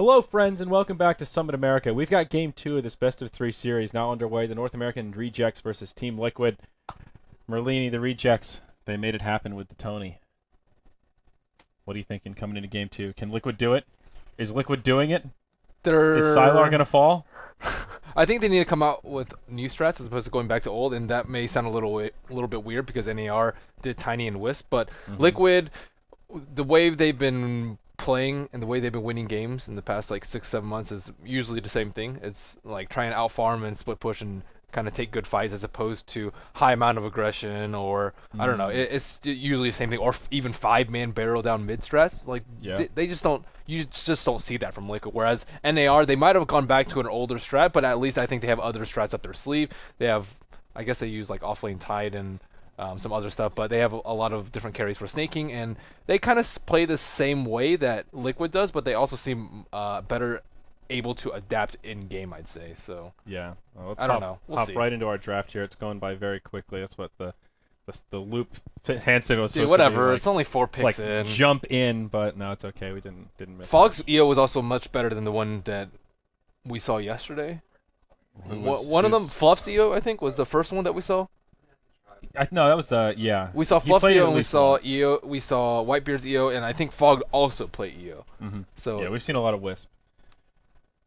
Hello, friends, and welcome back to Summit America. We've got Game 2 of this best-of-3 series now underway. The North American Rejects versus Team Liquid. Merlini, the Rejects, they made it happen with the Tony. What are you thinking coming into Game 2? Can Liquid do it? Is Liquid doing it? Is Sylar going to fall? I think they need to come out with new strats as opposed to going back to old, and that may sound a little bit weird because NAR did Tiny and Wisp, but Liquid, the way they've been playing and the way they've been winning games in the past like 6-7 months is usually the same thing. It's like trying to outfarm and split push and kind of take good fights as opposed to high amount of aggression or I don't know. It's usually the same thing, or even 5-man barrel down mid strats. Like they just don't. You just don't see that from Liquid. Whereas NAR, they might have gone back to an older strat, but at least I think they have other strats up their sleeve. They have, I guess they use like offlane Tide and some other stuff, but they have a lot of different carries for snaking, and they kind of play the same way that Liquid does, but they also seem better able to adapt in game, I'd say. So yeah, well, let's I don't know. We'll hop see. right into our draft here. It's going by very quickly. That's what the loop Hansen was supposed whatever. to be. Like, it's only 4 picks in. Jump in, but no, it's okay. We didn't miss. Fog's EO was also much better than the one that we saw yesterday. One of them, Fluff's EO, I think, was the first one that we saw. No, that was yeah. We saw He Fluff's played it EO at and we least saw once. EO. We saw Whitebeard's EO, and I think Fog also played EO. So yeah, we've seen a lot of Wisp.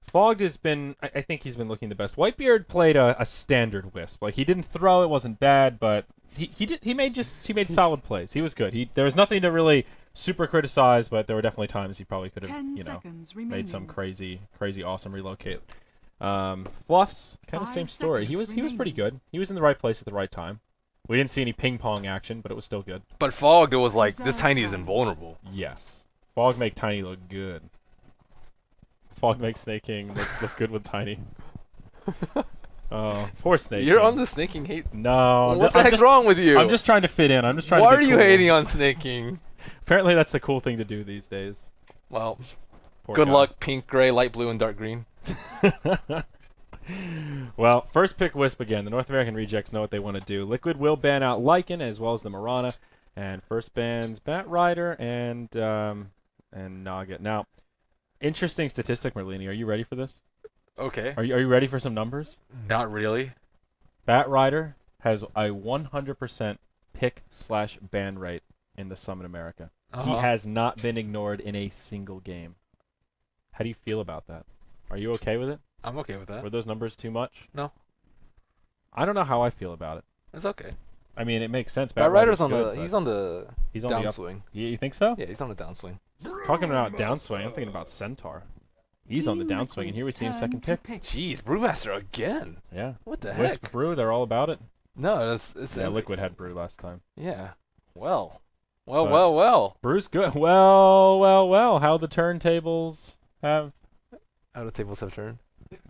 Fogged has been, I think he's been looking the best. Whitebeard played a standard Wisp. Like, he didn't throw, it wasn't bad, but he made solid plays. He was good. There was nothing to really super criticize, but there were definitely times he probably could have, made some crazy awesome relocate. Fluff's kind of same story. He was pretty good. He was in the right place at the right time. We didn't see any ping pong action, but it was still good. But Fogged, it was like, this Tiny is invulnerable. Yes. Fog make Tiny look good. Fog makes Snaking look good with Tiny. Oh, poor Snake. You're on the snaking hate. No. What the heck's wrong with you? I'm just trying to fit in. I'm just trying Why to are be you cool. hating on snaking? Apparently that's the cool thing to do these days. Well, Poor good guy. luck, pink, gray, light blue, and dark green. Well, first pick Wisp again. The North American Rejects know what they want to do. Liquid will ban out Lycan as well as the Mirana. And first bans Bat Rider and Nugget. Now, interesting statistic, Merlini. Are you ready for this? Okay. Are you ready for some numbers? Not really. Bat Rider has a 100% pick/ban rate in the Summit America. He has not been ignored in a single game. How do you feel about that? Are you okay with it? I'm okay with that. Were those numbers too much? No. I don't know how I feel about it. It's okay. I mean, it makes sense. Bat Rider's on good, the. He's on the he's on the up. downswing. You think so? Yeah, he's on the downswing. Talking about downswing, I'm thinking about Centaur. He's on the downswing, and here we see him second pick. Jeez, Brewmaster again. Yeah. What the Wisp heck? Brew, they're all about it. No, it's Yeah, Liquid had Brew last time. Yeah. Well. Brew's good. Well. How the turntables have. How the tables have turned.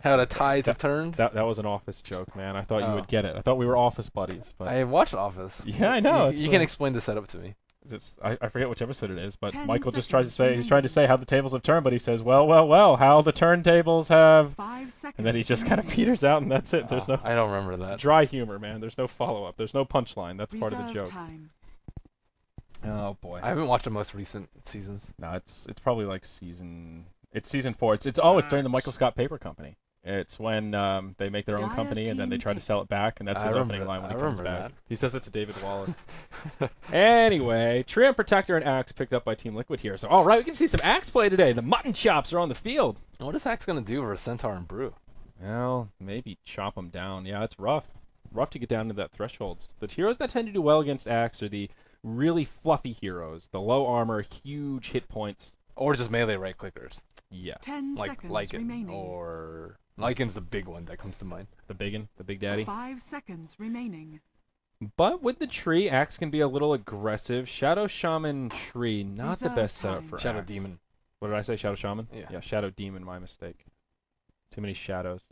How the tides have turned. That was an Office joke, man. I thought you Oh. would get it. I thought we were Office buddies. But I watched Office. yeah, I know. You can explain the setup to me. I forget which episode it is, but 10 Michael just tries to say seconds he's trying to say how the tables have turned, but he says, well, how the turntables have, 5 seconds. and then he just kind of peters out, and that's it. There's no. I don't remember It's that. dry humor, man. There's no follow up. There's no punchline. That's part of the Reserve joke. time. Oh boy. I haven't watched the most recent seasons. No, it's probably like season 4. It's during the Michael Scott Paper Company. It's when they make their own company and then they try to sell it back, and that's his opening line when he comes back. He says it to David Wallace. Anyway, Treant Protector and Axe picked up by Team Liquid here. So all right, we can see some Axe play today. The mutton chops are on the field. What is Axe gonna do versus Centaur and Brew? Well, maybe chop them down. Yeah, it's rough. Rough to get down to that threshold. The heroes that tend to do well against Axe are the really fluffy heroes. The low armor, huge hit points. Or just melee right clickers, 10 like seconds Lycan, remaining. or Lycan's the big one that comes to mind. The biggin, the big daddy. 5 seconds remaining. But with the tree, Axe can be a little aggressive. Shadow Shaman tree, not the Reserve best setup time. for Shadow Axe. Demon. What did I say? Shadow Shaman? Yeah. Shadow Demon, my mistake. Too many shadows.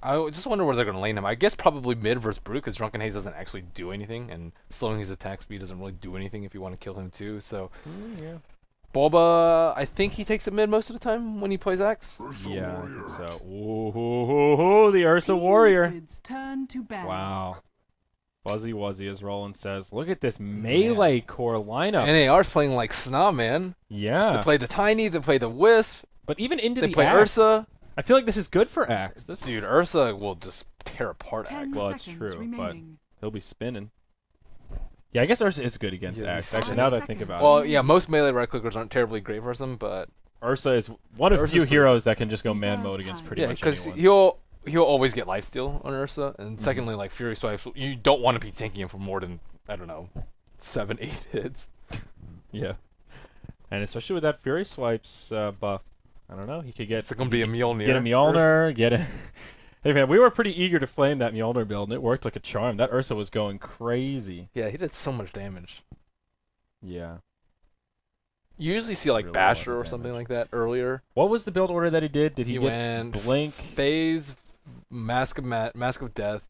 I just wonder where they're gonna lane him. I guess probably mid versus Brew, because Drunken Haze doesn't actually do anything, and slowing his attack speed doesn't really do anything if you want to kill him too. So Yeah. Boba, I think he takes it mid most of the time when he plays Axe. Yeah, I think so. Ooh, the Ursa Team Warrior. Liquid's turn to ban. Wow. Fuzzy Wuzzy, as Roland says. Look at this melee core lineup. NAR's playing like snot, man. Yeah. They play the Tiny, they play the Wisp, But even into They the play Axe, Ursa. I feel like this is good for Axe. This Dude, Ursa will just tear apart 10 Axe. Well, it's seconds true, but- remaining. he'll be spinning. Yeah, I guess Ursa is good against Yeah, Axe. he's Actually, fine. now that I think about Well, yeah, most melee right clickers aren't terribly great for him, but it, Ursa is one of Ursa's few pretty heroes that can just go man Reserve mode against time. pretty yeah, much because anyone. he'll always get lifesteal on Ursa, and Mhm. secondly, like Fury Swipes, you don't want to be tanking him for more than I don't know, 7-8 hits. Yeah, and especially with that Fury Swipes buff, I don't know. He could get It's gonna be a Mjolnir. get a Mjolnir, get a. Hey man, we were pretty eager to flame that Mjolnir build, and it worked like a charm. That Ursa was going crazy. Yeah, he did so much damage. Yeah. You usually see like Really a lot Basher of or something damage. like that earlier. What was the build order that he did? Did he, He get went Blink? Phase, Mask of Death,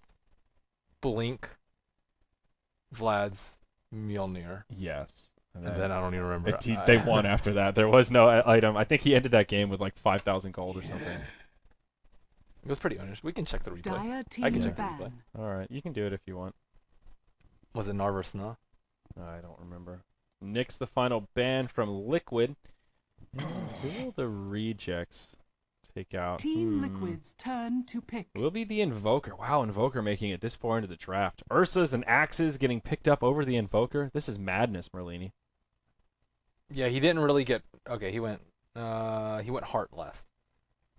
Blink, Vlad's, Mjolnir, Yes. and then I don't even remember. They won after that. There was no item. I think he ended that game with like 5,000 gold or something. It was pretty honest. We can check the replay. Dire I can team check the replay. ban. All right, you can do it if you want. Was it Narver Sna? I don't remember. Nick's the final ban from Liquid. Who will the rejects take out? Team Liquid's turn to pick. Will be the Invoker. Wow, Invoker making it this far into the draft. Ursas and Axes getting picked up over the Invoker. This is madness, Merlini. Yeah, he didn't really get. Okay, he went Heart last.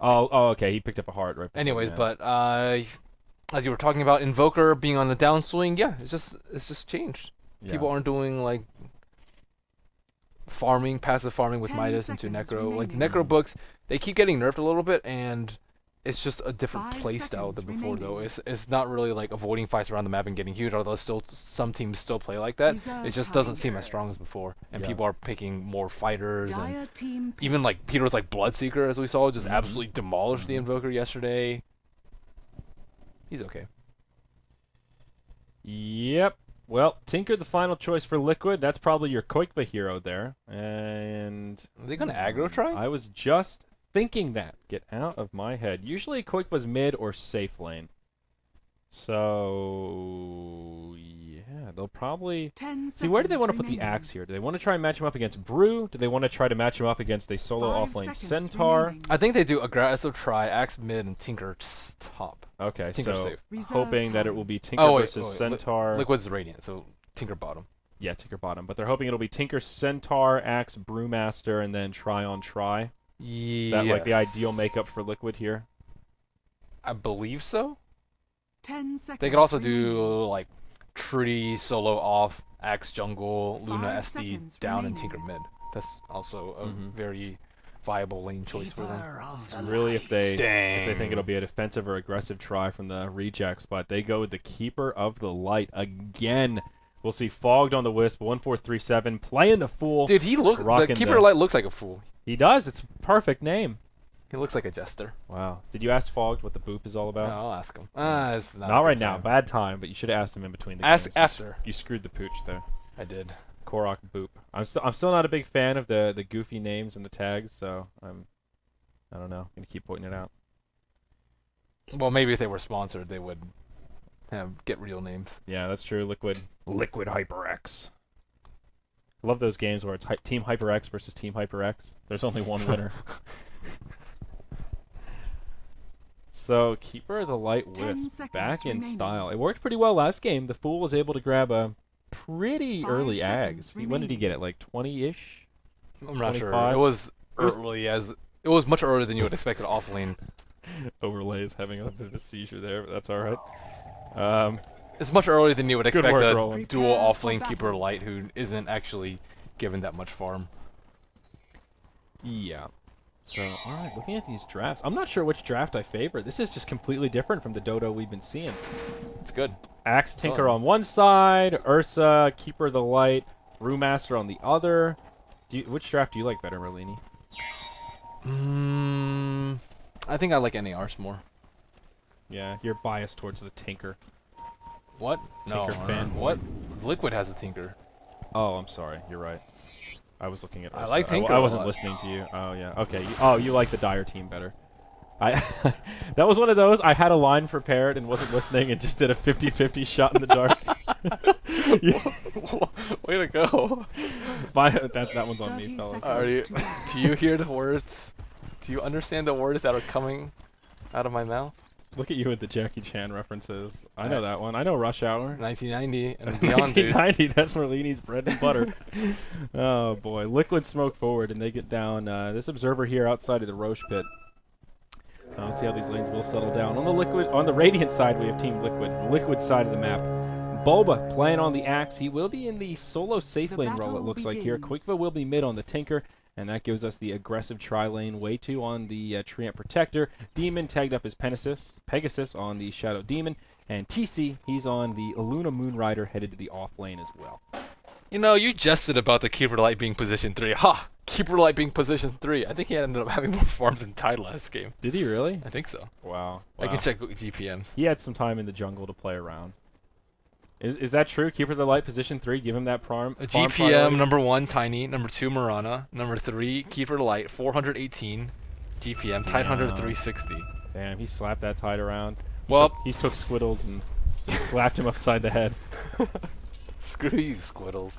Oh, okay. He picked up a heart right. before Anyways, that. but as you were talking about Invoker being on the downswing, yeah, it's just changed. Yeah. People aren't doing like passive farming with 10 Midas into seconds Necro. Like remaining. Necro books, they keep getting nerfed a little bit, and it's just a different 5 play style than seconds before. Though remaining. it's not really like avoiding fights around the map and getting huge. Although still some teams still play like that. Reserve It just time. doesn't seem as strong as before, and Yeah. people are picking more fighters and. Dire team pick. Even like Peter's like Bloodseeker, as we saw, just Mhm. absolutely demolished the Mhm. Invoker yesterday. He's okay. Yep. Well, Tinker, the final choice for Liquid. That's probably your Koikva hero there. And Are they gonna aggro try? I was just thinking that. Get out of my head. Usually Koikva's mid or safe lane. So yeah, they'll probably 10 see. Where do they seconds want to put the remaining. axe here? Do they want to try and match him up against Brew? Do they want to try to match him up against a solo 5 offlane seconds Centaur? remaining. I think they do aggressive try, Axe mid, and Tinker top. Okay, Tinker so safe. Reserve hoping that it time. will be Tinker Oh, wait, versus wait, Centaur. Liquid's Radiant, so Tinker bottom. Yeah, Tinker bottom. But they're hoping it'll be Tinker, Centaur, Axe, Brewmaster, and then try on try. Is that like the ideal makeup for Liquid here? I believe so. 10 seconds They could also remaining. do like Trudy solo off, Axe jungle, Luna 5 SD seconds down, and remaining. Tinker mid. That's also a Mhm. very viable lane choice for them. Really, if they think Dang. it'll be a defensive or aggressive try from the rejects, but they go with the Keeper of the Light again. We'll see Fogged on the Wisp, 1437, playing the Fool. Dude, the Rocking Keeper the- Light looks like a fool. He does. It's a perfect name. He looks like a jester. Wow. Did you ask Fogged what the boop is all No, about? I'll ask him. It's not, Not a right good now. time. Bad time, but you should have asked him in between the Ask games. after. You screwed the pooch there. I did. Korok boop. I'm still not a big fan of the goofy names and the tags, so I don't know. I'm gonna keep pointing it out. Well, maybe if they were sponsored, they would get real names. Yeah, that's true. Liquid HyperX. Love those games where it's Team HyperX versus Team HyperX. There's only one winner. So Keeper of the Light 10 Wisp seconds back in remaining. style. It worked pretty well last game. The Fool was able to grab a pretty 5 early seconds Ags. When did he remaining. get it? Like 20-ish? I'm not sure. 25? It was It was- much earlier than you would expect an off lane. Overlays having a bit of a seizure there, but that's all right. It's much earlier than you would Good expect work, a Roland. dual Prepare off for lane battle. Keeper Light who isn't actually given that much farm. Yeah. So, alright, looking at these drafts, I'm not sure which draft I favor. This is just completely different from the Dodo we've been seeing. It's good. Axe Tinker Fun. on one side, Ursa, Keeper of the Light, Brewmaster on the other. Which draft do you like better, Merlini? I think I like NARs more. Yeah, you're biased towards the Tinker. What? Tinker fanboy. What? Liquid has a Tinker. Oh, I'm sorry. You're right. I was looking at Ursa. I like Tinker I a wasn't lot. listening to you. Oh, yeah. Okay. You like the Dire team better. That was one of those. I had a line prepared and wasn't listening and just did a 50-50 shot in the dark. Way to go. That one's on me, 30 fellas. seconds Are you, to go. do you hear the words? Do you understand the words that are coming out of my mouth? Look at you with the Jackie Chan references. I know that one. I know Rush Hour. 1990 and beyond, dude. 1990, that's Merlini's bread and butter. Oh boy, Liquid smoke forward, and they get down. This observer here outside of the Roche pit. Let's see how these lanes will settle down. On the Radiant side, we have Team Liquid. Liquid side of the map. Bulba playing on the Axe. He will be in the solo safe lane role, it looks like here. Quickva will be mid on the Tinker, and that gives us the aggressive tri-lane. Way2 on the Treant Protector. Demon tagged up as Pegasus on the Shadow Demon. And TC, he's on the Luna Moonrider, headed to the off lane as well. You know, you jested about the Keeper Light being position 3. Ha! Keeper Light being position 3. I think he ended up having more farm than Tide last game. Did he really? I think so. Wow. I can check GPMs. He had some time in the jungle to play around. Is that true? Keeper of the Light, position 3, give him that farm. GPM, number 1, Tiny. Number 2, Mirana. Number 3, Keeper of the Light, 418 GPM. Tide Hunter, 360. Damn, he slapped that Tide around. Well, he took Squiddles and slapped him upside the head. Screw you, Squiddles.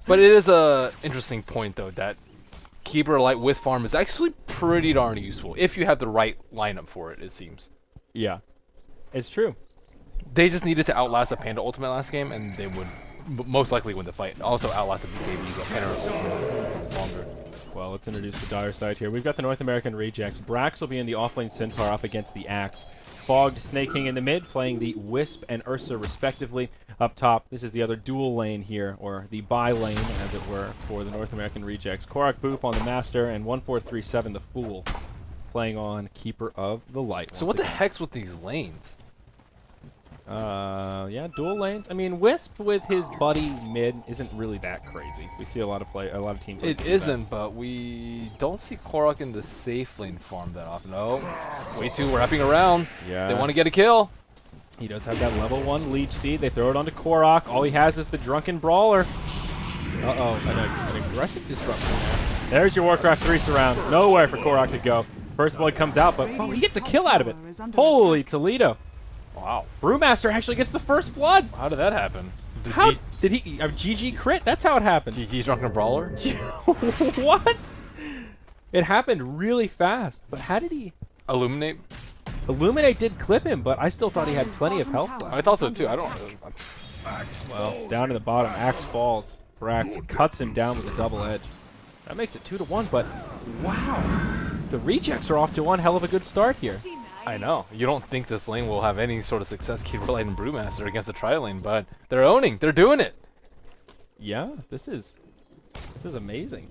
But it is a interesting point, though, that Keeper of Light with farm is actually pretty darn useful if you have the right lineup for it, it seems. Yeah, it's true. They just needed to outlast a Panda Ultimate last game, and they would most likely win the fight. Also outlast the BKB, but Panda Ultimate is longer. Well, let's introduce the Dire side here. We've got the North American Rejects. Brax will be in the offlane Centaur up against the Axe. Fogged Snake King in the mid, playing the Wisp and Ursa respectively. Up top, this is the other dual lane here, or the buy lane, as it were, for the North American Rejects. Korak Boop on the Master, and 1437 the Fool, playing on Keeper of the Light. So what the heck's with these lanes? Yeah, dual lanes. I mean, Wisp with his buddy mid isn't really that crazy. We see a lot of teams. It isn't, but we don't see Korok in the safe lane farm that often. Oh, Way2 wrapping around. Yeah. They want to get a kill. He does have that level 1 Leech Seed. They throw it onto Korok. All he has is the Drunken Brawler. Uh-oh, an aggressive disruption there. There's your Warcraft 3 surround. Nowhere for Korok to go. First blood comes out, but he gets a kill out of it. Holy Toledo. Wow. Brewmaster actually gets the first blood. How did that happen? How did he? GG crit? That's how it happened. GG's Drunken Brawler? What? It happened really fast. But how did he? Illuminate? Illuminate did clip him, but I still thought he had plenty of health left. I thought so too. I don't. Well, down to the bottom, Axe falls. Brax cuts him down with a double edge. That makes it 2-1, but wow. The Rejects are off to one hell of a good start here. I know. You don't think this lane will have any sort of success, Keeper Light and Brewmaster against the tri-lane, but they're owning. They're doing it. Yeah, this is amazing.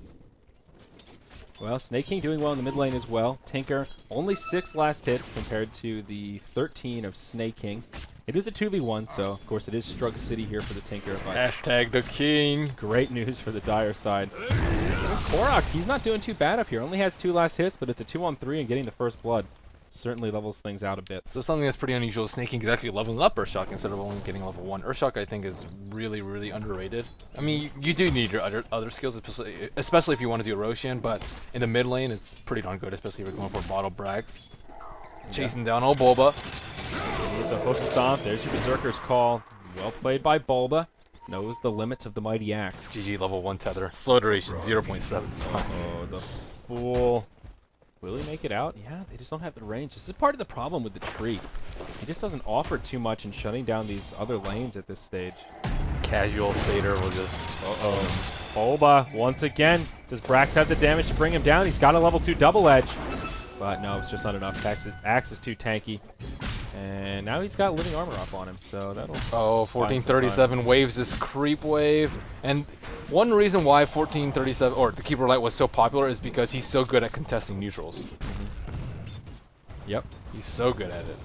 Well, Snake King doing well in the mid lane as well. Tinker, only 6 last hits compared to the 13 of Snake King. It is a 2v1, so of course it is Strug City here for the Tinker. But Hashtag the king. great news for the Dire side. Korok, he's not doing too bad up here. Only has 2 last hits, but it's a 2-on-3 and getting the first blood. Certainly levels things out a bit. So something that's pretty unusual, Snake King is actually leveling up Urshok instead of only getting level 1. Urshok, I think, is really, really underrated. I mean, you do need your other skills, especially if you want to do Roshan, but in the mid lane, it's pretty darn good, especially if you're going for bottle Brax. Chasing down old Bulba. With the hook stomp, there's your Berserker's call. Well played by Bulba. Knows the limits of the mighty Axe. GG level 1 tether. Slow duration, 0.7. Uh-oh, the Fool. Will he make it out? Yeah, they just don't have the range. This is part of the problem with the tree. He just doesn't offer too much in shutting down these other lanes at this stage. Casual Satyr will just... Uh-oh. Bulba, once again. Does Brax have the damage to bring him down? He's got a level 2 double edge. But no, it's just not enough. Axe is too tanky. And now he's got living armor up on him, so that'll... Oh, 1437 waves this creep wave. And one reason why 1437, or the Keeper Light was so popular is because he's so good at contesting neutrals. Yep. He's so good at it.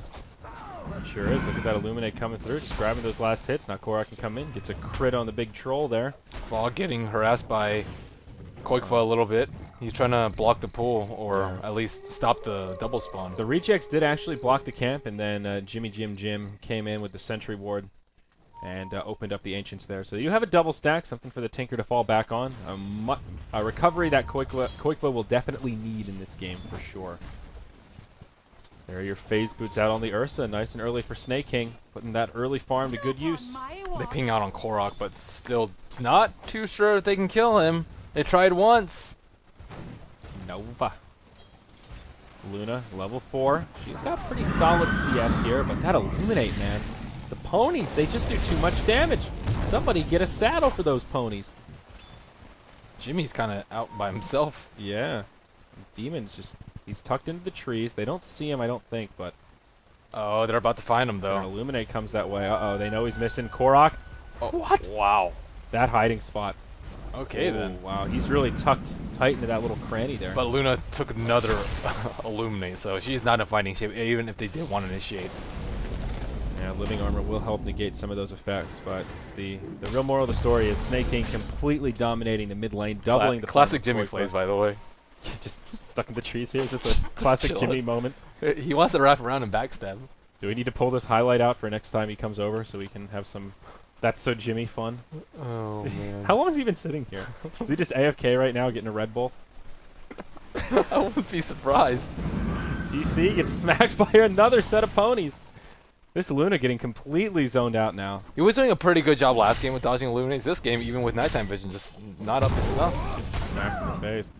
Sure is. Look at that Illuminate coming through, just grabbing those last hits. Now Korok can come in, gets a crit on the big troll there. Fog getting harassed by Koikfa a little bit. He's trying to block the pool, or at least stop the double spawn. The Rejects did actually block the camp, and then Jimmy Jim came in with the Sentry Ward and opened up the Ancients there. So you have a double stack, something for the Tinker to fall back on. A recovery that Koikva will definitely need in this game for sure. There are your phase boots out on the Ursa, nice and early for Snake King, putting that early farm to good use. They ping out on Korok, but still not too sure if they can kill him. They tried once. Nova. Luna, level 4. She's got pretty solid CS here, but that Illuminate, man. The ponies, they just do too much damage. Somebody get a saddle for those ponies. Jimmy's kind of out by himself. Yeah. Demon's just, he's tucked into the trees. They don't see him, I don't think, but Oh, they're about to find him, an though. Illuminate comes that way. Uh-oh, they know he's missing Korok. Oh, what? Wow. That hiding spot. Okay, Ooh, then. wow, he's really tucked tight into that little cranny there. But Luna took another Illuminate, so she's not in fighting shape, even if they did want to initiate. Yeah, living armor will help negate some of those effects, but the real moral of the story is Snake King completely dominating the mid lane, doubling the classic farm Jimmy for plays, by the way. Just stuck in the trees here. Is this a classic chilling. Jimmy moment? He wants to wrap around and backstab. Do we need to pull this highlight out for next time he comes over so we can have some That's So Jimmy fun? Oh, man. How long has he been sitting here? Is he just AFK right now getting a Red Bull? I wouldn't be surprised. TC gets smacked by another set of ponies. This Luna getting completely zoned out now. He was doing a pretty good job last game with dodging Illuminates. This game, even with nighttime vision, just not up to snuff. Smack in the face.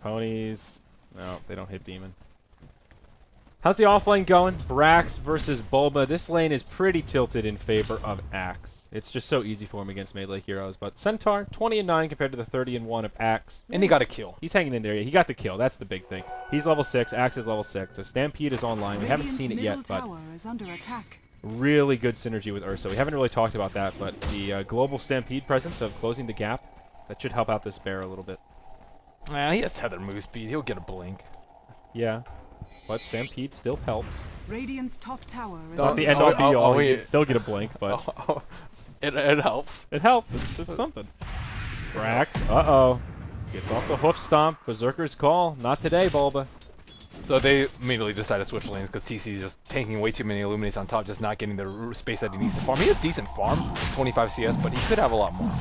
Ponies. No, they don't hit Demon. How's the offlane going? Brax versus Bulba. This lane is pretty tilted in favor of Axe. It's just so easy for him against melee heroes. But Centaur, 20-9 compared to the 30-1 of Axe. And he got a kill. He's hanging in there. He got the kill. That's the big thing. He's level 6. Axe is level 6. So Stampede is online. We haven't seen it yet, but Tower is under attack. really good synergy with Ursa. We haven't really talked about that, but the global Stampede presence of closing the gap, that should help out this bear a little bit. He has tether move speed. He'll get a blink. Yeah, but Stampede still helps. Radiant's top tower is Oh, Not under the end all be all. oh, You yeah. can still get a blink, but It helps. it helps. It's something. Brax, uh-oh. Gets off the hoof stomp. Berserker's call. Not today, Bulba. So they immediately decided to switch lanes because TC's just taking way too many Illuminates on top, just not getting the space that he needs to farm. He has decent farm, 25 CS, but he could have a lot more.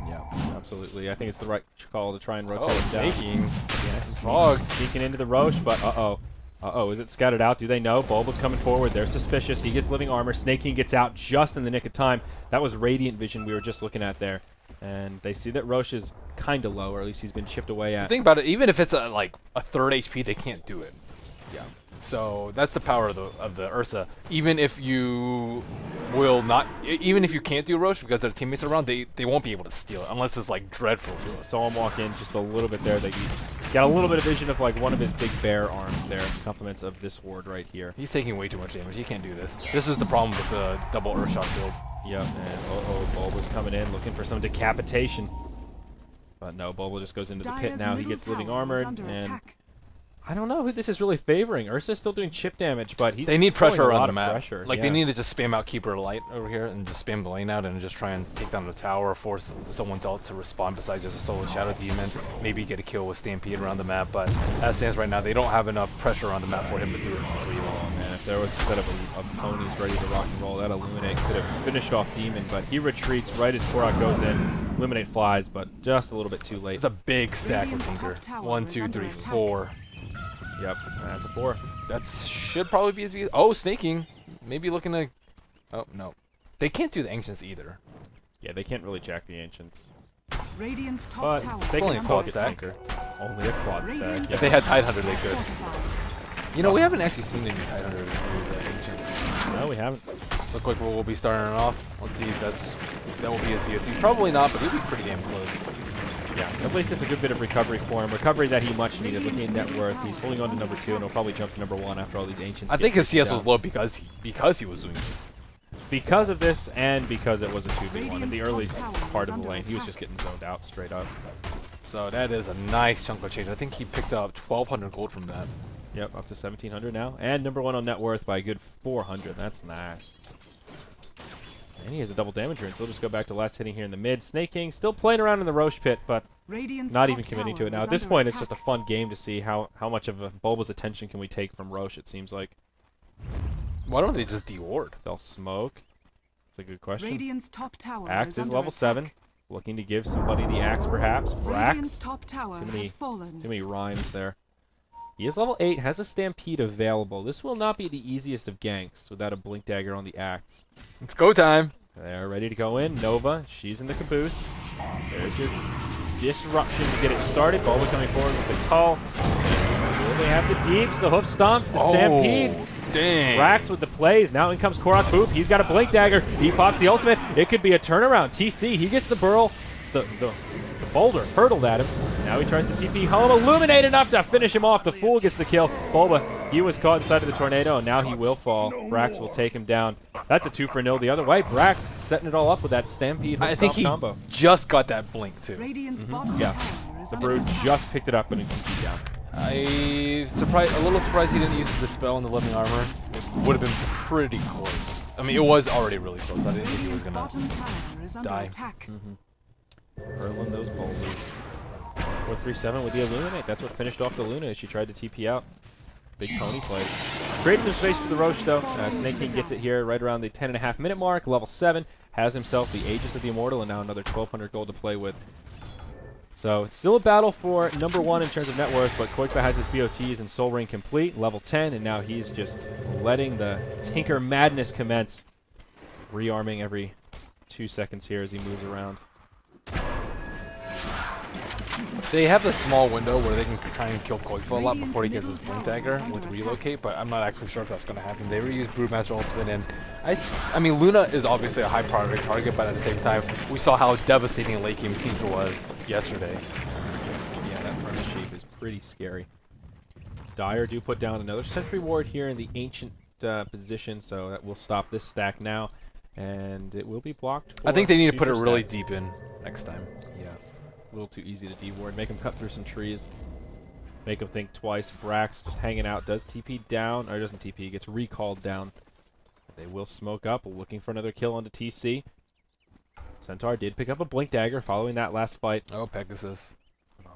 Yeah, absolutely. I think it's the right call to try and rotate Oh, him down. snaking. Yeah, Fog. sneaking into the Roche, but uh-oh. Uh-oh, is it scouted out? Do they know? Bulba's coming forward. They're suspicious. He gets living armor. Snake King gets out just in the nick of time. That was Radiant Vision we were just looking at there. And they see that Roche is kind of low, or at least he's been chipped away at. Think about it. Even if it's like a third HP, they can't do it. Yeah. So that's the power of the Ursa. Even if you will not, even if you can't do Roche because their teammates are around, they won't be able to steal it unless it's like dreadful. Saw him walk in just a little bit there. They got a little bit of vision of like one of his big bear arms there. Compliments of this ward right here. He's taking way too much damage. He can't do this. This is the problem with the double Earthshock build. Yep, and Bulba's coming in looking for some decapitation. But no, Bulba just goes into the pit Dire's now. He middle gets living tower is armored, under and attack. I don't know who this is really favoring. Ursa's still doing chip damage, but he's They need pulling pressure a around lot the of map. pressure. Like yeah. they need to just spam out Keeper Light over here and just spam the lane out and just try and take down the tower or force someone else to respond besides just a solo Shadow Demon. Maybe get a kill with Stampede around the map, but as it stands right now, they don't have enough pressure on the map for him to do it. Oh man, if there was a set of ponies ready to rock and roll, that Illuminate could have finished off Demon, but he retreats right as Korok goes in. Illuminate flies, but just a little bit too late. It's a big stack of Radiant's Tinker. top tower 1, is 2, under 3, attack. 4. Yep, that's a 4. That should probably be his V. Oh, snaking. Maybe looking to. Oh, no. They can't do the Ancients either. Yeah, they can't really jack the Ancients. Radiant's top But tower they is only can quad under poke a stack. attack. Tinker. Only a quad stack. Radiant's Yeah. If they had Tidehunter, they could. fortified. You know, we haven't actually seen any Tidehunter do the Ancients. No, we haven't. So quick, we'll be starting it off. Let's see if that will be his BOT. Probably not, but he'll be pretty damn close. Yeah, at least it's a good bit of recovery for him. Recovery that he much needed. Looking at net worth, he's holding on to number 2, and he'll probably jump to number 1 after all these Ancients. I get think his taken CS was down. low because he was doing this. Because of this, and because it was a 2v1 in the Radiant's early top tower part is of the under lane. He was attack. just getting zoned out straight up. So that is a nice chunk of change. I think he picked up 1,200 gold from that. Yep, up to 1,700 now. And number 1 on net worth by a good 400. That's nice. And he has a double damager, and so we'll just go back to last hitting here in the mid. Snake King still playing around in the Roche pit, but Radiant's not top even committing to tower it now. is At this under point, it's just attack. a fun game to see how much of a Bulba's attention can we take from Roche, it seems like. Why don't they just deward? They'll smoke. That's a good question. Radiant's top tower Axe is under level attack. 7. Looking to give somebody the axe, perhaps. Radiant's Brax. top tower Too many- has fallen. Too many rhymes there. He is level 8, has a Stampede available. This will not be the easiest of ganks without a Blink Dagger on the axe. It's go time. They're ready to go in. Nova, she's in the caboose. There's your disruption to get it started. Bulba coming forward with the call. Will they have the deeps, the hoof stomp, the stampede? Dang. Rax with the plays. Now in comes Korok Boop. He's got a Blink Dagger. He pops the ultimate. It could be a turnaround. TC, he gets the burl. The boulder hurtled at him. Now he tries to TP home. Illuminate enough to finish him off. The Fool gets the kill. Bulba, he was caught inside of the tornado, and now he will fall. Brax will take him down. That's a 2-for-0 the other way. Brax setting it all up with that Stampede hook I think stomp he combo. just got that blink too. Radiant's bottom Yeah. tower is The under Brood attack. just picked it up and it can keep down. A little surprised he didn't use the Dispel in the Living Armor. It would have been pretty close. I mean, it was already really close. I didn't think he was Radiant's gonna. bottom tower is under die. attack. Hurling those boulders. 4-3-7 with the Illuminate. That's what finished off the Luna as she tried to TP out. Big pony plays. Creates some space for the Roche though. Snake King gets it here right around the 10.5 minute mark. Level 7. Has himself the Aegis of the Immortal and now another 1,200 gold to play with. So it's still a battle for number 1 in terms of net worth, but Koikba has his BOTs and Soul Ring complete, level 10, and now he's just letting the Tinker madness commence. Rearming every 2 seconds here as he moves around. They have a small window where they can try and kill Koikfa a lot before he gets his Blink Dagger with Relocate, but I'm not actually sure if that's going to happen. They reuse Broodmaster Ultimate, and I mean, Luna is obviously a high priority target, but at the same time, we saw how devastating a late game Tinker was yesterday. Yeah, that front shape is pretty scary. Dire do put down another Sentry Ward here in the Ancient position, so that will stop this stack now, and it will be blocked for I think they need to put it future really stacks. deep in next time. Yeah, a little too easy to D-ward. Make him cut through some trees. Make him think twice. Brax just hanging out. Does TP down, or doesn't TP, gets recalled down. They will smoke up, looking for another kill onto TC. Centaur did pick up a Blink Dagger following that last fight. Oh, Pegasus.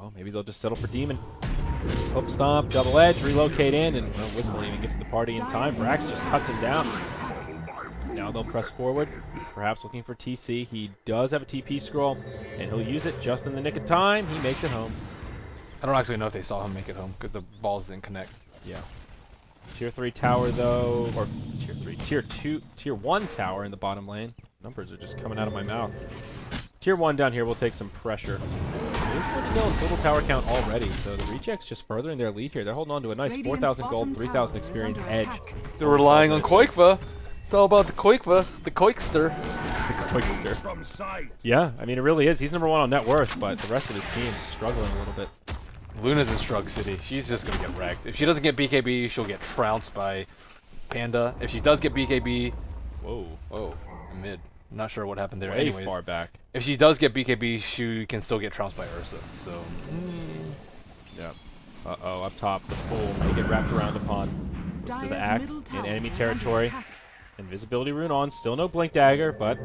Oh, maybe they'll just settle for Demon. Hook Stomp, Double Edge, relocate in, and Wisp won't even get to the party in time. Brax just cuts him down. Now they'll press forward, perhaps looking for TC. He does have a TP scroll, and he'll use it just in the nick of time. He makes it home. I don't actually know if they saw him make it home because the balls didn't connect. Yeah. Tier 3 tower, though, or Tier 3, Tier 2, Tier 1 tower in the bottom lane. Numbers are just coming out of my mouth. Tier 1 down here will take some pressure. There's 1-0 total tower count already, so the rejects just furthering their lead here. They're holding on to a nice 4,000 gold, 3,000 experience edge. They're relying on Koikva. It's all about the Koikva, the Koikster. Quickster. Yeah, I mean, it really is. He's number 1 on net worth, but the rest of his team's struggling a little bit. Luna's in Shrug City. She's just going to get wrecked. If she doesn't get BKB, she'll get trounced by Panda. If she does get BKB... Whoa, mid. I'm not sure what happened there. Way Anyways, far back. if she does get BKB, she can still get trounced by Ursa. So, Yeah. Uh-oh, up top, the Fool may get wrapped around upon. So the axe in enemy territory. Invisibility rune on, still no Blink Dagger, but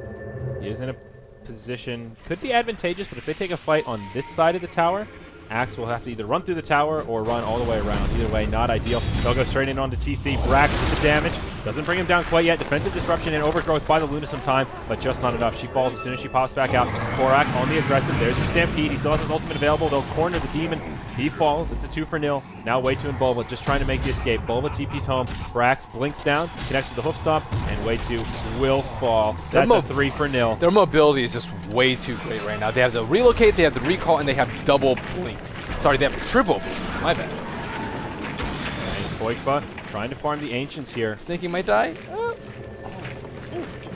he is in a position, could be advantageous, but if they take a fight on this side of the tower, Axe will have to either run through the tower or run all the way around. Either way, not ideal. They'll go straight in onto TC. Brax with the damage. Doesn't bring him down quite yet. Defensive disruption and overgrowth by the Luna some time, but just not enough. She falls as soon as she pops back out. Korak on the aggressive. There's your Stampede. He still has his ultimate available. They'll corner the Demon. He falls. It's a 2-for-0. Now Wei2 and Bulba just trying to make the escape. Bulba TP's home. Brax blinks down, connects with the hoof stomp, and Wei2 will fall. That's a 3-for-0. Their mobility is just way too great right now. They have the relocate, they have the recall, and they have double blink. Sorry, they have triple blink. My bad. And Koikba trying to farm the Ancients here. Snaky might die.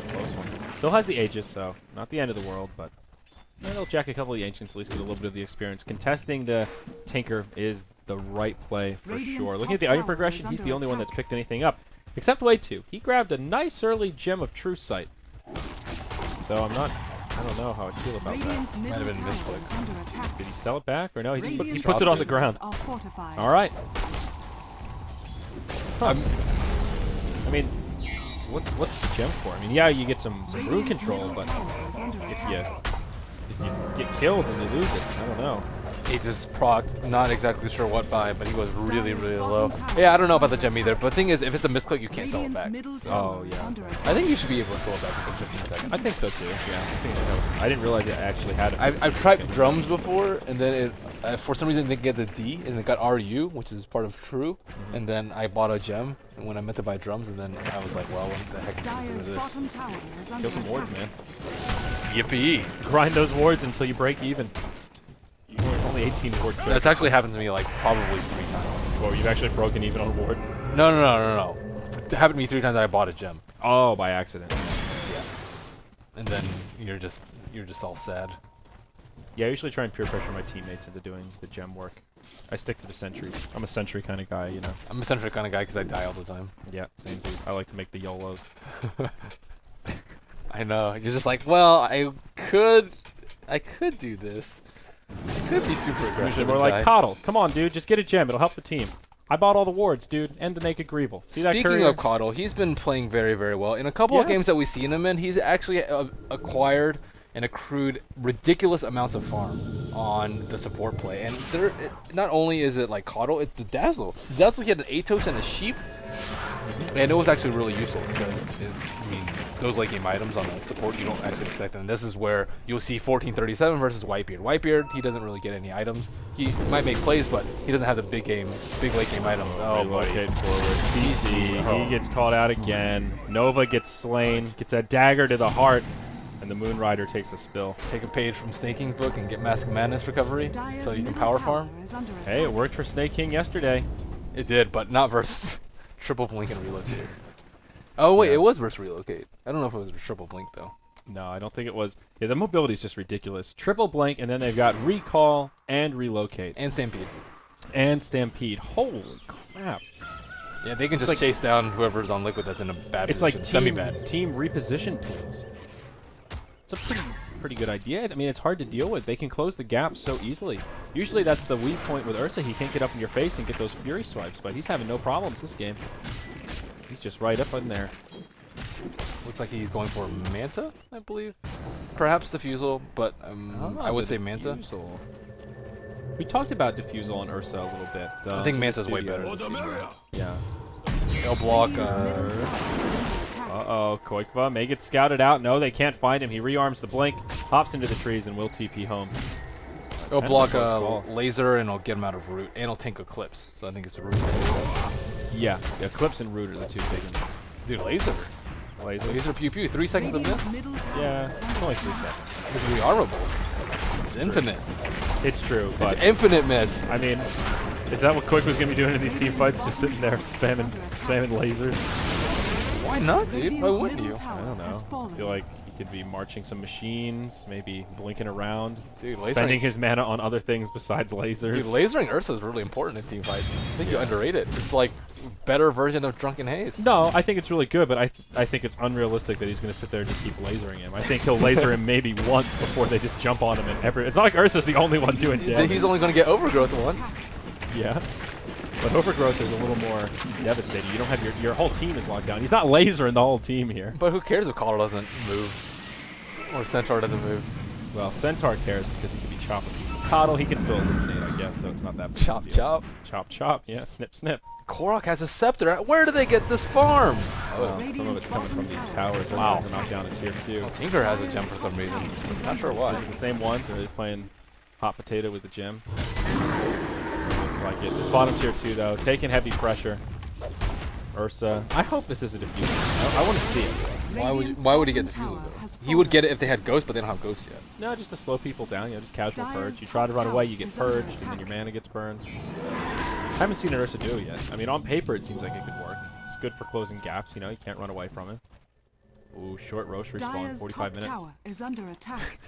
Close one. Still has the Aegis, so not the end of the world, but they'll jack a couple of the Ancients, at least get a little bit of the experience. Contesting the Tinker is the right play for sure. Looking at the item progression, he's the only one that's picked anything up. Except Wei2. He grabbed a nice early Gem of True Sight. Though I don't know how I feel about that. Might have been misclicked. Did he sell it back? Or no, he puts it on the ground. All right. Huh. I mean, what's the gem for? I mean, yeah, you get some rune control, but if you get killed and you lose it, I don't know. He just procced, not exactly sure what by, but he was really, really low. Yeah, I don't know about the gem either, but the thing is, if it's a misclick, you can't sell it back. Oh, yeah. I think you should be able to sell it back within 15 seconds. I think so too. Yeah. I didn't realize it actually had a I've tried drums before, and then it, for some reason, it didn't get the D, and it got RU, which is part of True, and then I bought a gem when I meant to buy drums, and then I was like, well, what the heck am I doing with this? Kill some wards, man. Yippee! Grind those wards until you break even. You only 18 ward kill. That's actually happened to me like probably 3 times. Whoa, you've actually broken even on wards? No. It happened to me 3 times that I bought a gem. Oh, by accident. Yeah. And then you're just all sad. Yeah, I usually try and peer pressure my teammates into doing the gem work. I stick to the sentries. I'm a sentry kind of guy, you know. I'm a centric kind of guy because I die all the time. Yeah, same as you. I like to make the YOLOs. I know. You're just like, well, I could do this. I could be super Usually aggressive. we're and like, die. Coddle, come on, dude, just get a gem. It'll help the team. I bought all the wards, dude, and the Naked Greevel. See that Speaking courier? of Coddle, he's been playing very, very well. In a couple of Yeah. games that we've seen him in, he's actually acquired and accrued ridiculous amounts of farm on the support play. And not only is it like Coddle, it's the Dazzle. The Dazzle, he had an Atos and a Sheep, and it was actually really useful because, those late game items on the support, you don't actually expect them. This is where you'll see 1437 versus Whitebeard. Whitebeard, he doesn't really get any items. He might make plays, but he doesn't have the big late game items. Oh, buddy. Relocate forward. TC. Oh. He gets called out again. Nova gets slain. Gets a dagger to the heart. And the Moon Rider takes a spill. Take a page from Snake King's book and get Mask of Madness recovery Dire's so you can middle power tower farm. is under Hey, it attack. worked for Snake King yesterday. It did, but not versus Triple Blink and Relocate. Oh, wait, Yeah. it was versus Relocate. I don't know if it was Triple Blink, though. No, I don't think it was. Yeah, the mobility is just ridiculous. Triple blank, and then they've got recall and relocate And Stampede. and stampede. Holy crap! Yeah, they can just like- chase down whoever's on Liquid that's in a bad It's position. like Semi-bad. team reposition tools. It's a pretty good idea. I mean, it's hard to deal with. They can close the gap so easily. Usually that's the weak point with Ursa. He can't get up in your face and get those Fury swipes, but he's having no problems this game. He's just right up in there. Looks like he's going for Manta, I believe. Perhaps Diffusal, but I would say Manta. Diffusal. We talked about Diffusal and Ursa a little bit. I think in the Manta's way studio. better than Steam. Yeah. They'll block. Radiant's middle tower is under attack. Uh-oh, Koikva may get scouted out. No, they can't find him. He rearms the blink, hops into the trees, and will TP home. It'll Kind of block a close call. laser and it'll get him out of root. And it'll tank Eclipse. So I think it's root. Yeah, Eclipse and Root are the two big ones. Dude, laser. Laser. Laser pew pew. 3 seconds of Radiant's miss. middle tower Yeah, is it's under only attack. 3 seconds. It's rearmable. It's infinite. It's true, but It's infinite miss. I mean, is that what Quick was gonna be doing in these team fights? Just sitting there spamming lasers? Why not, dude? Why Radiant's wouldn't middle you? I tower don't know. has I fallen. feel like he could be marching some machines, maybe blinking around, Dude, spending lasering, his mana on other things besides lasers. dude, lasering Ursa is really important in team fights. I think you underrate it. It's like better version of Drunken Haze. No, I think it's really good, but I think it's unrealistic that he's going to sit there and just keep lasering him. I think he'll laser him maybe once before they just jump on him and every. It's not like Ursa's the only one doing damage. He's only going to get Overgrowth once. Yeah. But Overgrowth is a little more devastating. You don't have your whole team is locked down. He's not lasering the whole team here. But who cares if Collar doesn't move? Or Centaur doesn't move? Well, Centaur cares because he can be chopping people. Coddle, he can still eliminate, I guess, so it's not that big Chop, of a deal. chop. Chop, chop. Yeah, snip, snip. Korok has a Scepter. Where do they get this farm? Well, some of it's coming from these towers. Wow. To knock down a tier 2. Well, Tinker has a gem for some reason. Not sure why. Is it the same one? Or he's playing hot potato with the gem? Looks like it. This bottom tier 2, though, taking heavy pressure. Ursa. I hope this is a diffusion. I want to see it. Radiant's Why would he get bottom Diffusal tower though? has He would fallen. get it if they had Ghost, but they don't have Ghost yet. No, just to slow people down, just casual Dire's purge. You try to run top away, tower you get is under purged, and then attack. your mana gets burned. I haven't seen an Ursa do it yet. I mean, on paper, it seems like it could work. It's good for closing gaps, you can't run away from it. Ooh, short Roche respawn, Dire's 45 top minutes. tower is under attack.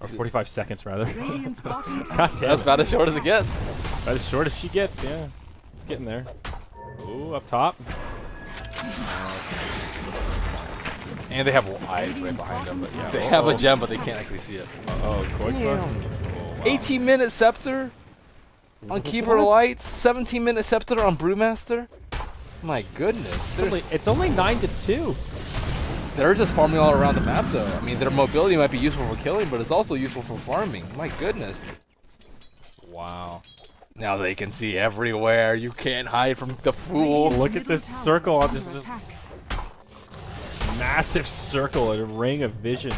Or 45 seconds, rather. Radiant's bottom God tower. damn That's it. about as short as it gets. About as short as she gets, yeah. It's getting there. Ooh, up top. And they have eyes right behind them. But Yeah. they have a gem, but they can't actually see it. Oh, Koikva. Damn. Oh, wow. 18-minute Scepter on Keeper What? Lights. 17-minute Scepter on Brewmaster. My goodness. It's only 9 to 2. They're just farming all around the map, though. I mean, their mobility might be useful for killing, but it's also useful for farming. My goodness. Wow. Now they can see everywhere. You can't hide from the fool. Radiant's Look at middle this tower circle, is I'll under just- attack. Massive circle, a ring of vision.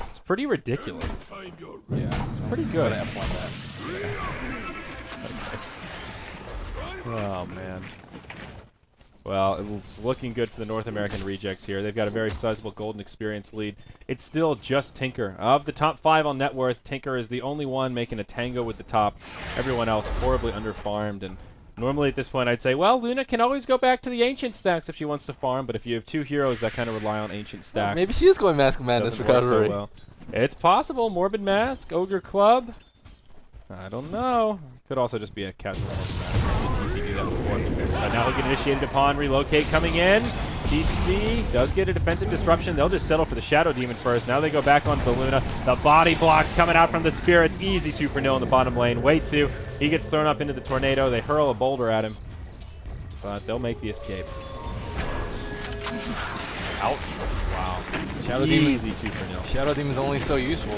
It's pretty ridiculous. Yeah, It's pretty good. F1 that. Oh, man. Well, it's looking good for the North American rejects here. They've got a very sizable golden experience lead. It's still just Tinker. Of the top 5 on net worth, Tinker is the only one making a tango with the top. Everyone else horribly underfarmed. And normally at this point I'd say, well, Luna can always go back to the ancient stacks if she wants to farm. But if you have 2 heroes that kind of rely on ancient stacks, Maybe she is going Mask of Madness doesn't work so recovery. well. It's possible. Morbid Mask, Ogre Club. I don't know. Could also just be a casual Morbid Mask. I've seen TC do that before. Now he'll get initiated upon relocate coming in. TC does get a defensive disruption. They'll just settle for the Shadow Demon first. Now they go back onto the Luna. The body blocks coming out from the Spirits. Easy 2-0 in the bottom lane. Way 2. He gets thrown up into the tornado. They hurl a boulder at him. But they'll make the escape. Ouch. Wow. Shadow Easy Demon's 2-0. Shadow Demon's only so useful.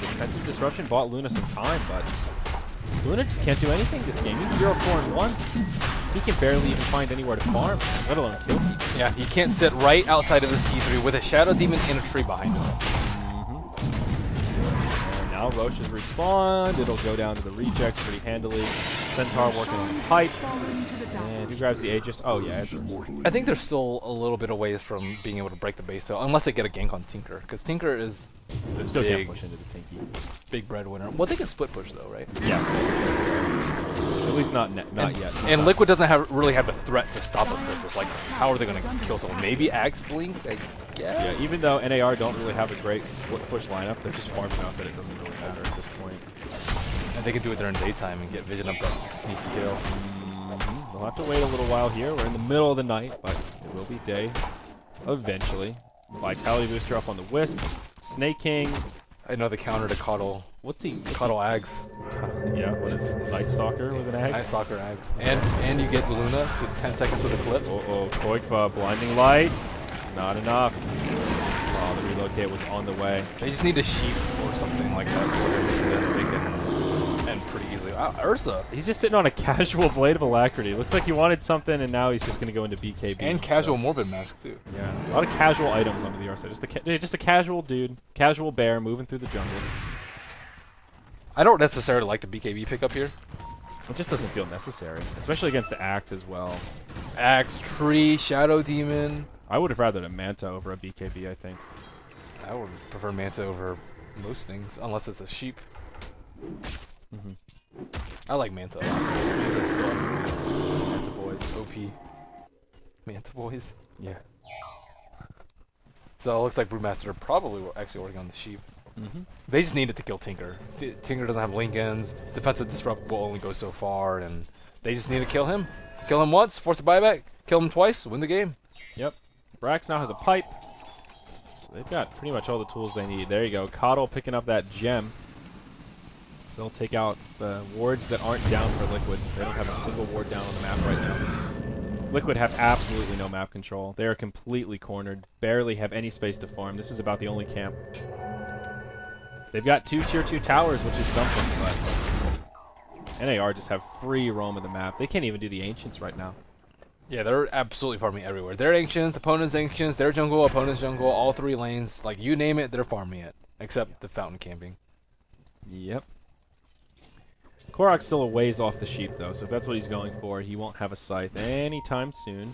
Defensive disruption bought Luna some time, but Luna just can't do anything this game. He's 0-4-1. He can barely even find anywhere to farm, let alone kill people. Yeah, he can't sit right outside of his T3 with a Shadow Demon in a tree behind him. And now Roche has respawned. It'll go down to the rejects pretty handily. Centaur working on the pipe. And who grabs the Aegis? Oh, yeah, Ezra. I think they're still a little bit away from being able to break the base, though, unless they get a gank on Tinker, because Tinker is They still can't big, push into the Tinky. big breadwinner. Well, they can split push, though, right? Yeah. At least not yet. And Liquid doesn't really have the threat to stop a split push. Like, how are they going to kill someone? Maybe Axe Blink, I guess? Yeah, even though NAR don't really have a great split push lineup, they're just farming enough that it doesn't really matter at this point. And they can do it during daytime and get vision up that sneaky kill. We'll have to wait a little while here. We're in the middle of the night, but it will be day eventually. Vitality booster up on the Wisp. Snake King. I know the counter to Coddle. What's he? Coddle Ags. Yeah, what is it? Night Stalker with an egg? Ice Soccer Ags. And you get Luna to 10 seconds with Eclipse. Oh, Koikva, Blinding Light. Not enough. Oh, the relocate was on the way. They just need a sheep or something like that for him, and then they can end pretty easily. Ursa. He's just sitting on a casual Blade of Alacrity. Looks like he wanted something, and now he's just going to go into BKB. And casual Morbid Mask, too. Yeah, a lot of casual items onto the Ursa. Just a casual dude, casual bear moving through the jungle. I don't necessarily like the BKB pickup here. It just doesn't feel necessary, especially against the Axe as well. Axe, Tree, Shadow Demon. I would have rather a Manta over a BKB, I think. I would prefer Manta over most things, unless it's a sheep. I like Manta a lot. Manta's still Manta Boys, OP. Manta Boys. Yeah. So it looks like Brewmaster probably actually working on the sheep. They just needed to kill Tinker. Tinker doesn't have Lincolns. Defensive Disrupt will only go so far, and they just need to kill him. Kill him once, force a buyback. Kill him twice, win the game. Yep. Brax now has a pipe. So they've got pretty much all the tools they need. There you go. Coddle picking up that gem. So they'll take out the wards that aren't down for Liquid. They don't have a single ward down on the map right now. Liquid have absolutely no map control. They are completely cornered. Barely have any space to farm. This is about the only camp. They've got 2 tier 2 towers, which is something, but NAR just have free roam of the map. They can't even do the Ancients right now. Yeah, they're absolutely farming everywhere. Their Ancients, opponents' Ancients, their jungle, opponents' jungle, all 3 lanes. Like, you name it, they're farming it. Except the fountain camping. Yep. Korok's still a ways off the sheep, though, so if that's what he's going for, he won't have a scythe anytime soon.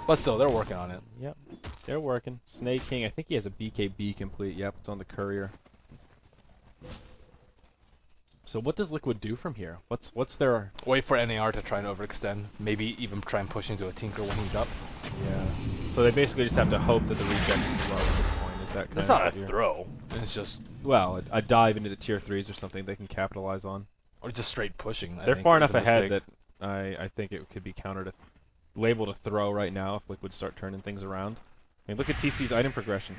But still, they're working on it. Yep. They're working. Snake King, I think he has a BKB complete. Yep, it's on the courier. So what does Liquid do from here? What's their... Wait for NAR to try and overextend. Maybe even try and push into a Tinker when he's up. Yeah. So they basically just have to hope that the rejects slow at this point. Is that kind That's of not a idea? throw. It's just... Well, a dive into the tier 3s or something they can capitalize on. Or just straight pushing. They're far enough ahead that I think it could be labeled a throw right now if Liquid start turning things around. I mean, look at TC's item progression.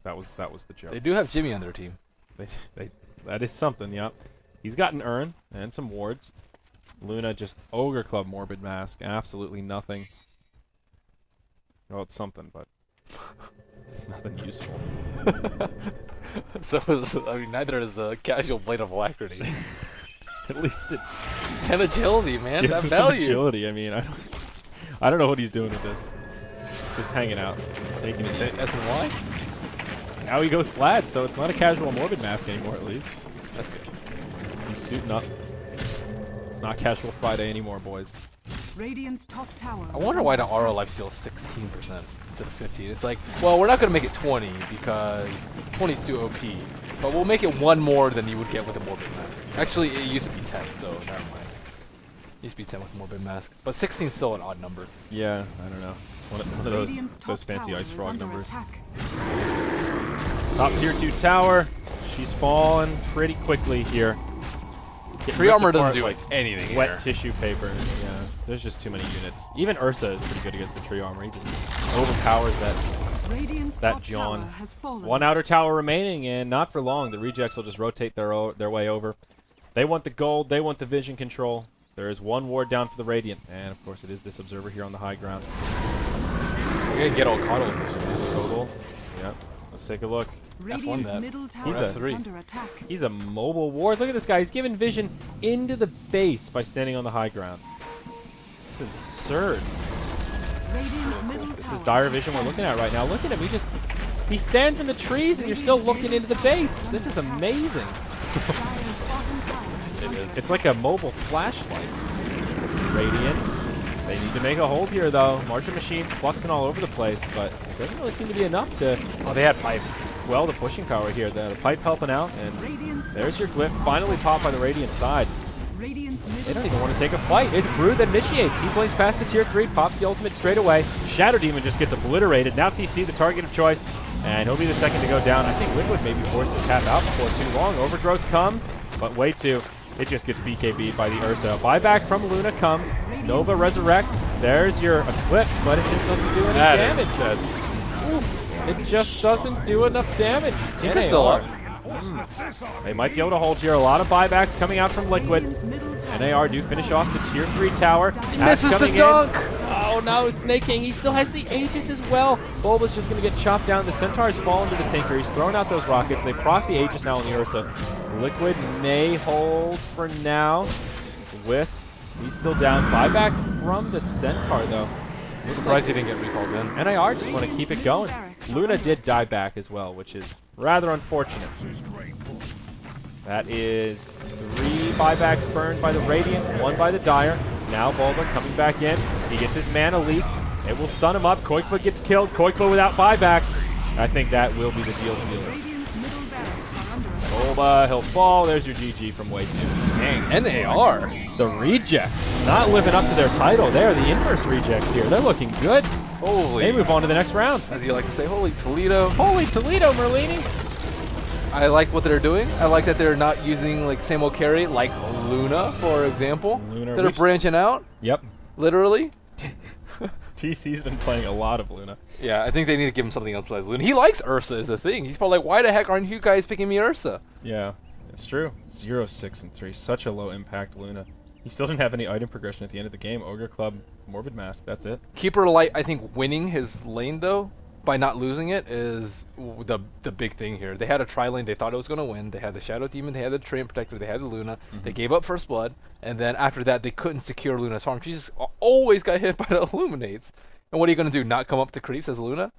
That was the joke. They do have Jimmy on their team. That is something, yep. He's got an urn and some wards. Luna just Ogre Club Morbid Mask. Absolutely nothing. Well, it's something, but nothing useful. So neither is the casual Blade of Alacrity. At least it 10 agility, man. gives That him some value. agility. I mean, I don't know what he's doing with this. Just hanging out, taking Is it. it S&Y? Now he goes flat, so it's not a casual Morbid Mask anymore, at least. That's good. He's suiting up. It's not Casual Friday anymore, boys. Radiant's top tower. I wonder why the Aura lifesteal is 16% instead of 15. It's like, well, we're not going to make it 20 because 20 is too OP. But we'll make it 1 more than you would get with a Morbid Mask. Actually, it used to be 10, so never mind. It used to be 10 with Morbid Mask. But 16 is still an odd number. Yeah, I don't know. One of those fancy Ice Frog numbers. Top tier 2 tower. She's fallen pretty quickly here. Getting Tree ripped armor doesn't apart do like anything wet here. tissue paper. Yeah, there's just too many units. Even Ursa is pretty good against the tree armor. He just overpowers that. Radiant's That top John. tower has fallen. One outer tower remaining, and not for long. The rejects will just rotate their way over. They want the gold. They want the vision control. There is one ward down for the Radiant, and of course it is this Observer here on the high ground. We're gonna get all Coddle efficient, man. Total. Yep. Let's take a look. Radiant's that. middle tower He's is a- under attack. He's a mobile ward. Look at this guy. He's giving vision into the base by standing on the high ground. This is absurd. Radiant's middle This tower is dire vision we're looking at right now. Look at him. He stands in the trees and you're still looking into the base. This is amazing. Dire's bottom tower is under attack. It's like a mobile flashlight. Radiant. They need to make a hold here, though. March of Machines fluxing all over the place, but it doesn't really seem to be enough to Oh, they had Pipe. quell the pushing power here. The pipe helping out, and Radiant's there's your structures glyph finally popped by the Radiant side. Radiant's They middle don't even want to take a fight. It's Brew that initiates. He blinks past the tier 3, pops the ultimate straight away. Shadow Demon just gets obliterated. Now TC, the target of choice, and he'll be the second to go down. I think Liquid may be forced to tap out before too long. Overgrowth comes, but way too. It just gets BKB'd by the Ursa. Buyback from Luna comes. Nova resurrects. There's your Eclipse, but it just doesn't do any damage. It just doesn't do enough damage. Tinker's still NAR. up. They might be able to hold here. A lot of buybacks coming out from Liquid. Radiant's middle tower NAR do finish off the tier 3 tower. He Axe misses the coming in. dunk! Oh no, Snake King, he still has the Aegis as well. Bulba's just going to get chopped down. The Centaurs fall into the Tinker. He's throwing out those rockets. They proc the Aegis now on the Ursa. Liquid may hold for now. Wisp, he's still down. Buyback from the Centaur, though. I'm surprised he didn't get recalled in. NAR just want to keep it going. Luna did die back as well, which is rather unfortunate. That is 3 buybacks burned by the Radiant, 1 by the Dire. Now Bulba coming back in. He gets his mana leaked. It will stun him up. Koikfa gets killed. Koikfa without buyback. I think that will be the deal sealer. Radiant's middle barracks are under attack. Bulba, he'll fall. There's your GG from way 2. Dang. NAR. The rejects not living up to their title. They're the inverse rejects here. They're looking good. Holy. They move on to the next round. As you like to say, holy Toledo. Holy Toledo, Merlini. I like what they're doing. I like that they're not using like same old carry like Luna, for example. Luna, They're we've- branching out, Yep. literally. TC's been playing a lot of Luna. Yeah, I think they need to give him something else besides Luna. He likes Ursa is the thing. He's probably like, why the heck aren't you guys picking me Ursa? Yeah, it's true. 0, 6, and 3. Such a low impact Luna. He still didn't have any item progression at the end of the game. Ogre Club, Morbid Mask, that's it. Keeper Light, I think winning his lane though, by not losing it, is the big thing here. They had a tri-lane they thought it was going to win. They had the Shadow Demon, they had the Treant Protector, they had the Luna. They gave up First Blood, and then after that they couldn't secure Luna's farm. She just always got hit by the Illuminates. And what are you going to do, not come up to creeps as Luna?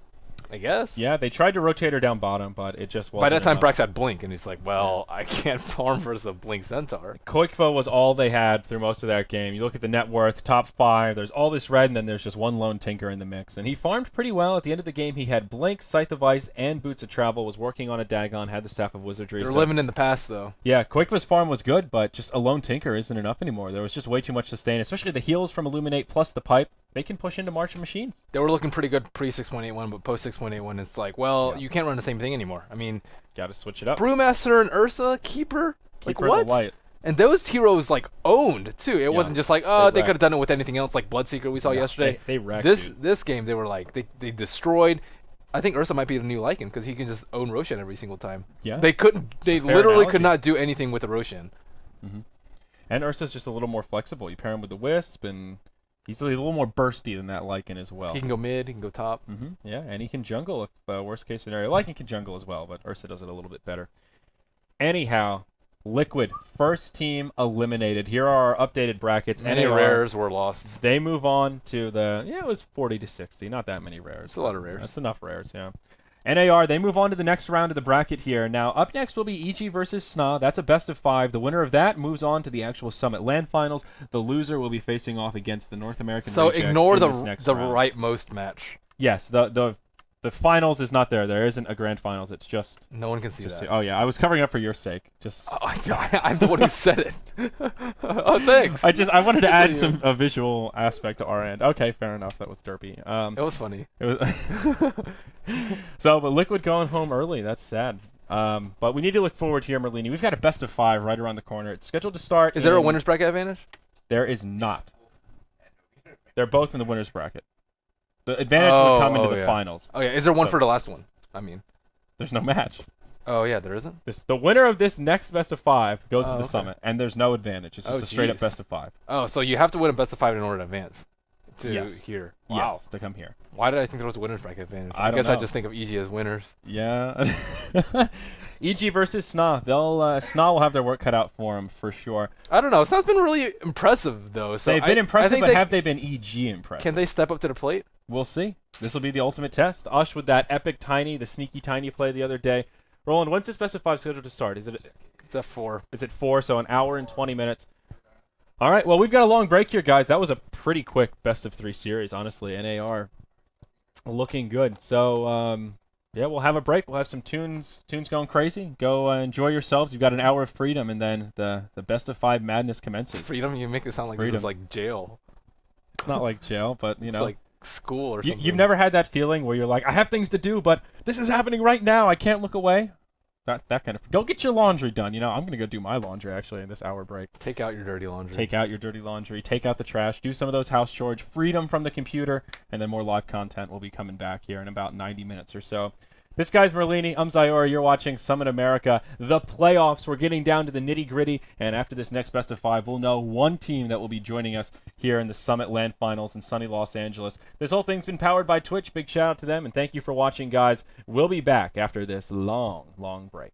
I guess. Yeah, they tried to rotate her down bottom, but it just wasn't By that time, enough. Brax had Blink, and he's like, well, I can't farm versus the Blink Centaur. Koikfa was all they had through most of that game. You look at the net worth, top 5, there's all this red, and then there's just one lone Tinker in the mix. And he farmed pretty well. At the end of the game, he had Blink, Scythe of Ice, and Boots of Travel, was working on a Dagon, had the Staff of Wizardry. They're so- living in the past, though. Yeah, Koikfa's farm was good, but just a lone Tinker isn't enough anymore. There was just way too much sustain, especially the heals from Illuminate plus the pipe. They can push into March of Machines. They were looking pretty good pre-6.81, but post-6.81, it's like, well, Yeah. you can't run the same thing anymore. I mean, Got to switch it up. Brewmaster and Ursa, Keeper? Keep like, her in what? the light. And those heroes, like, owned, too. It wasn't just like, oh, they wrecked. could have done it with anything else, like Bloodseeker we saw No, yesterday. They wrecked, This dude. this game, they were like, they destroyed. I think Ursa might be the new Lycan, because he can just own Roshan every single time. Yeah. They couldn't, they Fair literally analogy. could not do anything with the Roshan. And Ursa's just a little more flexible. You pair him with the Wisp, and he's a little more bursty than that Lycan as well. He can go mid, he can go top. Yeah, and he can jungle if worst case scenario. Lycan can jungle as well, but Ursa does it a little bit better. Anyhow, Liquid, first team eliminated. Here are our updated brackets. Many NAR, rares were lost. They move on to the, it was 40 to 60. Not that many rares. It's a lot of rares. That's enough rares, yeah. NAR, they move on to the next round of the bracket here. Now, up next will be EG versus SNA. That's a best of 5. The winner of that moves on to the actual Summit LAN Finals. The loser will be facing off against the North American So Rejects ignore in the this next the round. rightmost match. Yes, the finals is not there. There isn't a grand finals. It's just... No one can see that. Oh, yeah. I was covering up for your sake. Just... I'm the one who said it. Oh, thanks. I wanted to add So you- a visual aspect to our end. Okay, fair enough. That was derpy. It was funny. It was so, but Liquid going home early. That's sad. But we need to look forward here, Merlini. We've got a best of 5 right around the corner. It's scheduled to start. Is there a in- winner's bracket advantage? There is not. They're both in the winners bracket. The advantage would come into the yeah. finals. Oh yeah. Is there one So- for the last one? I mean. There's no match. Oh yeah, there isn't. The winner of this next best of 5 goes to the okay. summit, and there's no advantage. It's just Oh, a straight up jeez. best of 5. Oh, so you have to win a best of 5 in order to advance to Yes. here. Wow. Yes, to come here. Why did I think there was a winner's bracket advantage? I don't guess I know. just think of EG as winners. Yeah. EG versus SNA. SNA will have their work cut out for them for sure. I don't know. Sna's been really impressive though. So They've been I impressive, think but have they been EG impressive? Can they step up to the plate? We'll see. This will be the ultimate test. Ush with that epic Tiny, the sneaky Tiny play the other day. Roland, when's this best of 5 scheduled to start? Is it It's F4. 4? So an hour and 20 minutes. All right. Well, we've got a long break here, guys. That was a pretty quick best of 3 series, honestly. NAR looking good. So yeah, we'll have a break. We'll have some tunes going crazy. Go enjoy yourselves. You've got an hour of freedom, and then the best of 5 madness commences. Freedom. You make it sound like this Freedom. is like jail. It's not like jail, but you It's know. like school or You, something. you've never had that feeling where you're like, I have things to do, but this is happening right now. I can't look away. That kind of. Go get your laundry done. You know, I'm gonna go do my laundry actually in this hour break. Take out your dirty laundry. Take out your dirty laundry. Take out the trash. Do some of those house chores. Freedom from the computer, and then more live content will be coming back here in about 90 minutes or so. This guy's Merlini. I'm Zyora. You're watching Summit America. The playoffs. We're getting down to the nitty gritty. And after this next best of 5, we'll know one team that will be joining us here in the Summit LAN Finals in sunny Los Angeles. This whole thing's been powered by Twitch. Big shout out to them. And thank you for watching, guys. We'll be back after this long, long break.